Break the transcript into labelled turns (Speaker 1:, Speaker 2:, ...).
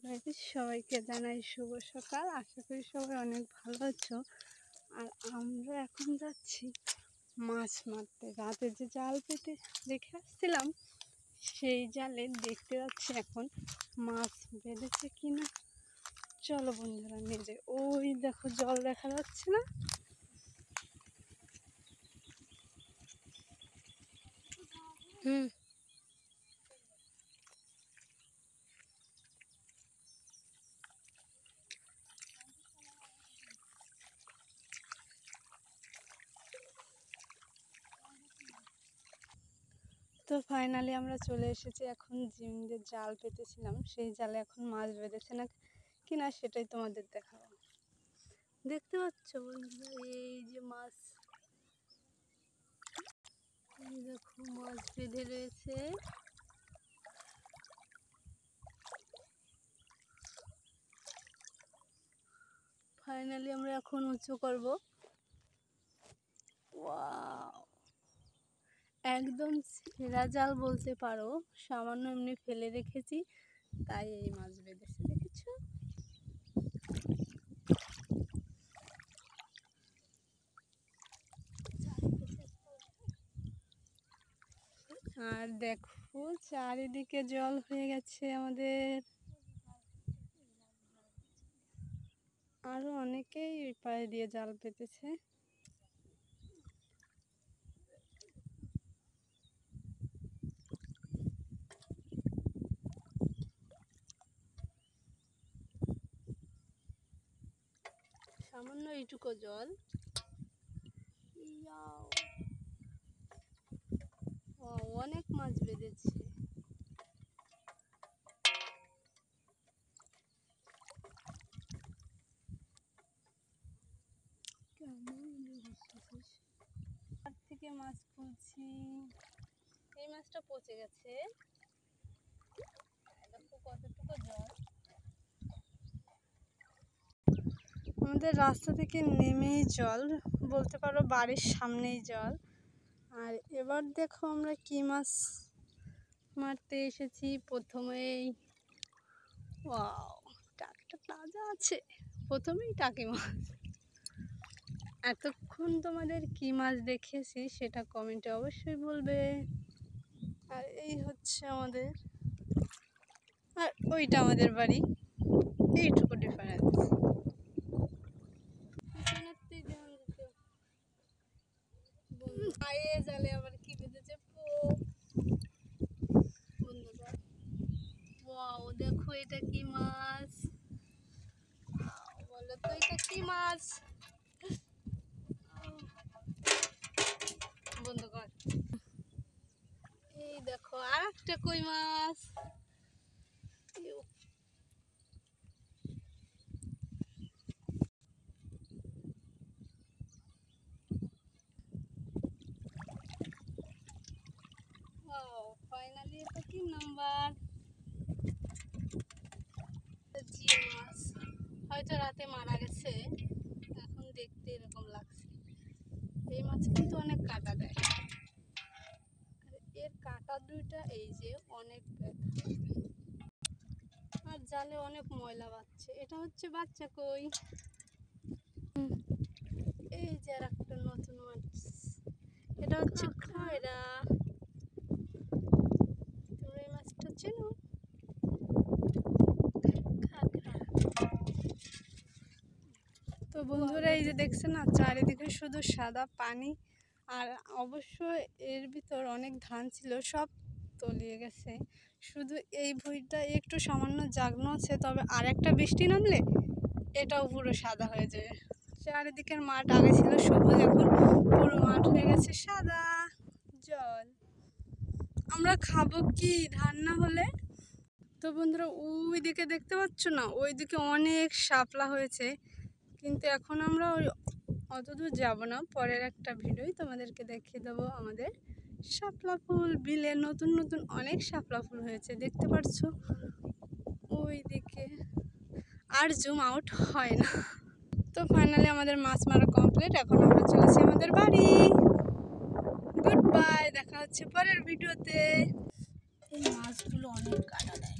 Speaker 1: Guys, সবাইকে জানাই শুভ সকাল। আশা করি সবাই অনেক ভালো আছো। আর আমরা এখন যাচ্ছি মাছ মারতে। রাতে যে জাল পেতে রেখে আসছিলাম, সেই জালে দেখতে যাচ্ছি এখন মাছ বেঁধেছে কিনা। চলো বন্ধুরা, নিজে ওই দেখো জল দেখা যাচ্ছে না? তো ফাইনালি আমরা চলে এসেছি। এখন যে জাল পেতেছিলাম সেই জালে এখন মাছ বেঁধেছে না কিনা সেটাই তোমাদের দেখাবো। দেখতে পাচ্ছ বন্ধুরা, এই যে মাছ, এই দেখো মাছ বেঁধে রয়েছে। ফাইনালি আমরা এখন উঁচু করব। ওয়াও, একদম সেরা জাল বলতে পারো। সামান্য এমনি ফেলে রেখেছি, তাই এই মাছ বেঁধেছে, দেখেছো? আর দেখো চারিদিকে জল হয়ে গেছে আমাদের। আরো অনেকেই ওই পায়ে দিয়ে জাল পেতেছে। সামান্য এইটুকু জল, অনেক মাছ বেঁধেছে। তার থেকে মাছ তুলছি। এই মাছটা পচে গেছে, দেখো কতটুকু জল। আমাদের রাস্তা থেকে নেমেই জল, বলতে পারো বাড়ির সামনেই জল। আর এবার দেখো আমরা কি মাছ মারতে এসেছি। প্রথমেই ওয়াও, টাকটা তাজা আছে। প্রথমেই টাকি মাছ। এতক্ষণ তোমাদের কি মাছ দেখেছি সেটা কমেন্টে অবশ্যই বলবে। আর এই হচ্ছে আমাদের, আর ওইটা আমাদের বাড়ি, এইটুকু ডিফারেন্স। জালে আবার কি বেঁধেছে, ওয়াও দেখো এটা কি মাছ, বলো তো এটা কি মাছ। বন্ধ কর। এই দেখো আর একটা কই মাছ। ফাইনালি এটা 3 নাম্বার জিও মাছ। হয়তো রাতে মারা গেছে, এখন দেখতে এরকম লাগছে। এই মাছ কিন্তু অনেক কাটা দেয়, আর এর কাটা দুইটা এই যে অনেক ব্যথা। আর জালে অনেক ময়লা বাচ্ছে। এটা হচ্ছে বাচ্চা কই। এই যে আর একটা নতুন মাছ, এটা হচ্ছে খয়রা। তোমরা এই মাছটা চেনো? তো বন্ধুরা, এই যে দেখছেন না, চারিদিকে শুধু সাদা পানি। আর অবশ্য এর ভিতর অনেক ধান ছিল, সব তলিয়ে গেছে। শুধু এই ভুঁইটা একটু সামান্য জাগনো আছে, তবে আর একটা বৃষ্টি নামলে এটাও পুরো সাদা হয়ে যাবে। চারিদিকের মাঠ আগে ছিল সবুজ, এখন পুরো মাঠ হয়ে গেছে সাদা জল। আমরা খাবো কি ধান না হলে? তো বন্ধুরা, ওই দিকে দেখতে পাচ্ছ না, ওই দিকে অনেক শাপলা হয়েছে, কিন্তু এখন আমরা ওই অত দূর যাবো না। পরের একটা ভিডিওই তোমাদেরকে দেখিয়ে দেবো আমাদের শাপলা ফুল বিলে। নতুন নতুন অনেক শাপলা ফুল হয়েছে, দেখতে পাচ্ছ ওই দিকে। আর জুম আউট হয় না। তো ফাইনালি আমাদের মাছ মারা কমপ্লিট। এখন আমরা চলেছি আমাদের বাড়ি। গুড বাই, দেখা হচ্ছে পরের ভিডিওতে। এই মাছগুলো অনেক কাটা দেয়।